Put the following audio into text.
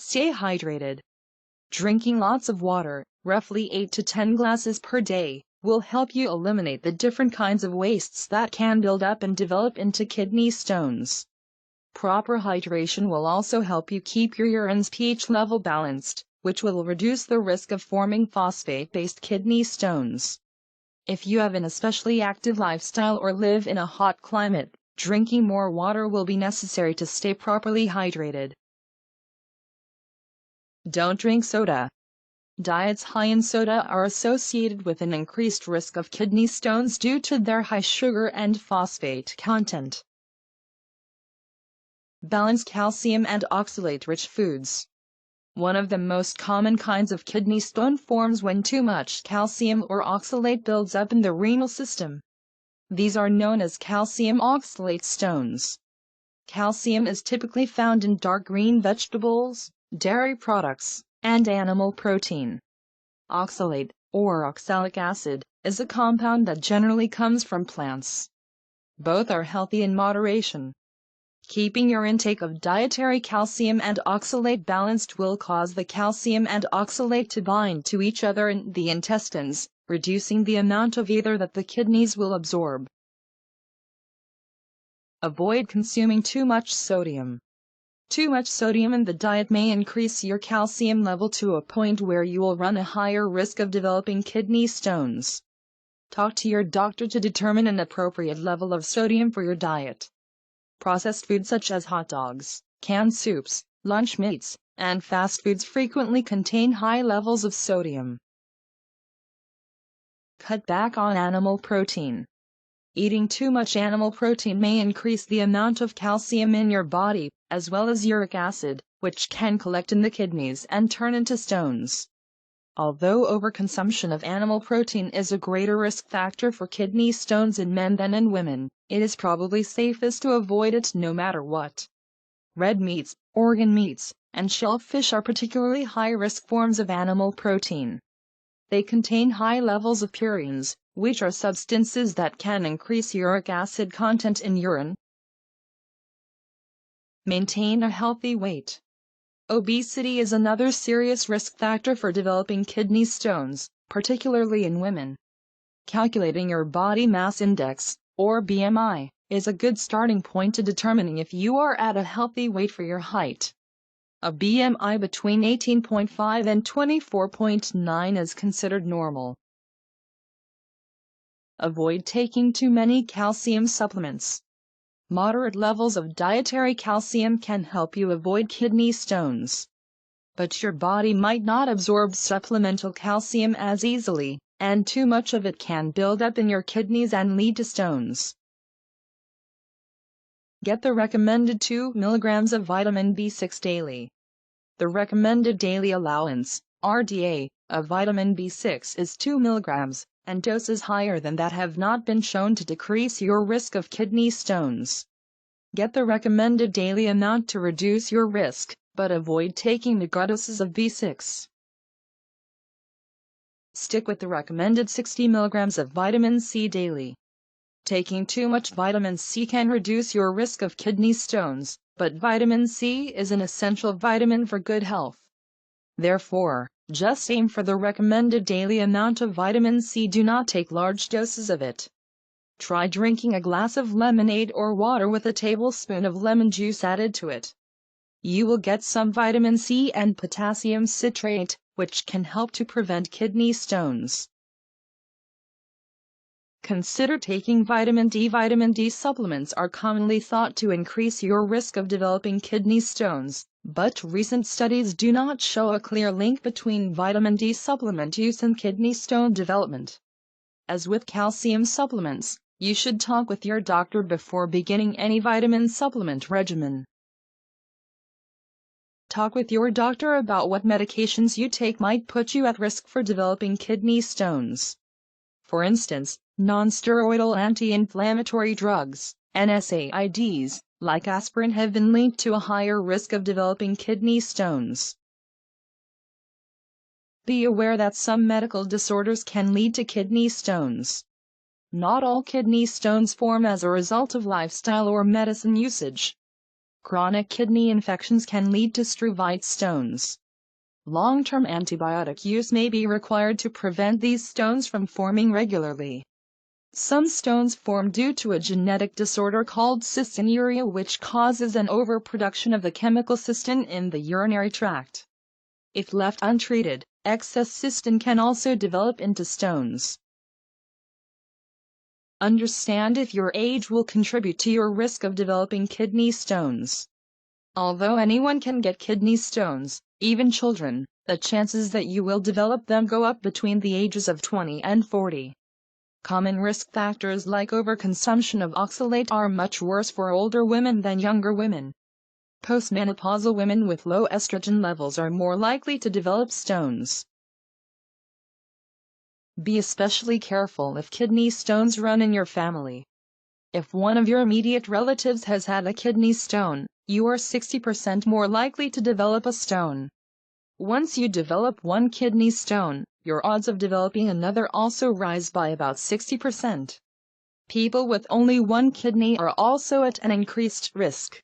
Stay hydrated. Drinking lots of water, roughly 8 to 10 glasses per day, will help you eliminate the different kinds of wastes that can build up and develop into kidney stones. Proper hydration will also help you keep your urine's pH level balanced, which will reduce the risk of forming phosphate-based kidney stones. If you have an especially active lifestyle or live in a hot climate, drinking more water will be necessary to stay properly hydrated. Don't drink soda. Diets high in soda are associated with an increased risk of kidney stones due to their high sugar and phosphate content. Balance calcium and oxalate-rich foods. One of the most common kinds of kidney stone forms when too much calcium or oxalate builds up in the renal system. These are known as calcium oxalate stones. Calcium is typically found in dark green vegetables, dairy products, and animal protein. Oxalate, or oxalic acid, is a compound that generally comes from plants. Both are healthy in moderation. Keeping your intake of dietary calcium and oxalate balanced will cause the calcium and oxalate to bind to each other in the intestines, reducing the amount of either that the kidneys will absorb. Avoid consuming too much sodium. Too much sodium in the diet may increase your calcium level to a point where you will run a higher risk of developing kidney stones. Talk to your doctor to determine an appropriate level of sodium for your diet. Processed foods such as hot dogs, canned soups, lunch meats, and fast foods frequently contain high levels of sodium. Cut back on animal protein. Eating too much animal protein may increase the amount of calcium in your body, as well as uric acid, which can collect in the kidneys and turn into stones. Although overconsumption of animal protein is a greater risk factor for kidney stones in men than in women, it is probably safest to avoid it no matter what. Red meats, organ meats, and shellfish are particularly high-risk forms of animal protein. They contain high levels of purines, which are substances that can increase uric acid content in urine. Maintain a healthy weight. Obesity is another serious risk factor for developing kidney stones, particularly in women. Calculating your body mass index, or BMI, is a good starting point to determining if you are at a healthy weight for your height. A BMI between 18.5 and 24.9 is considered normal. Avoid taking too many calcium supplements. Moderate levels of dietary calcium can help you avoid kidney stones. But your body might not absorb supplemental calcium as easily, and too much of it can build up in your kidneys and lead to stones. Get the recommended 2 mg of vitamin B6 daily. The recommended daily allowance, RDA, of vitamin B6 is 2 mg, and doses higher than that have not been shown to decrease your risk of kidney stones. Get the recommended daily amount to reduce your risk, but avoid taking mega doses of B6. Stick with the recommended 60 mg of vitamin C daily. Taking too much vitamin C can reduce your risk of kidney stones, but vitamin C is an essential vitamin for good health. Therefore, just aim for the recommended daily amount of vitamin C. Do not take large doses of it. Try drinking a glass of lemonade or water with a tablespoon of lemon juice added to it. You will get some vitamin C and potassium citrate, which can help to prevent kidney stones. Consider taking vitamin D. Vitamin D supplements are commonly thought to increase your risk of developing kidney stones, but recent studies do not show a clear link between vitamin D supplement use and kidney stone development. As with calcium supplements, you should talk with your doctor before beginning any vitamin supplement regimen. Talk with your doctor about what medications you take might put you at risk for developing kidney stones. For instance, non-steroidal anti-inflammatory drugs, NSAIDs, like aspirin have been linked to a higher risk of developing kidney stones. Be aware that some medical disorders can lead to kidney stones. Not all kidney stones form as a result of lifestyle or medicine usage. Chronic kidney infections can lead to struvite stones. Long-term antibiotic use may be required to prevent these stones from forming regularly. Some stones form due to a genetic disorder called cystinuria, which causes an overproduction of the chemical cystin in the urinary tract. If left untreated, excess cystin can also develop into stones. Understand if your age will contribute to your risk of developing kidney stones. Although anyone can get kidney stones, even children, the chances that you will develop them go up between the ages of 20 and 40. Common risk factors like overconsumption of oxalate are much worse for older women than younger women. Postmenopausal women with low estrogen levels are more likely to develop stones. Be especially careful if kidney stones run in your family. If one of your immediate relatives has had a kidney stone, you are 60% more likely to develop a stone. Once you develop one kidney stone, your odds of developing another also rise by about 60%. People with only one kidney are also at an increased risk.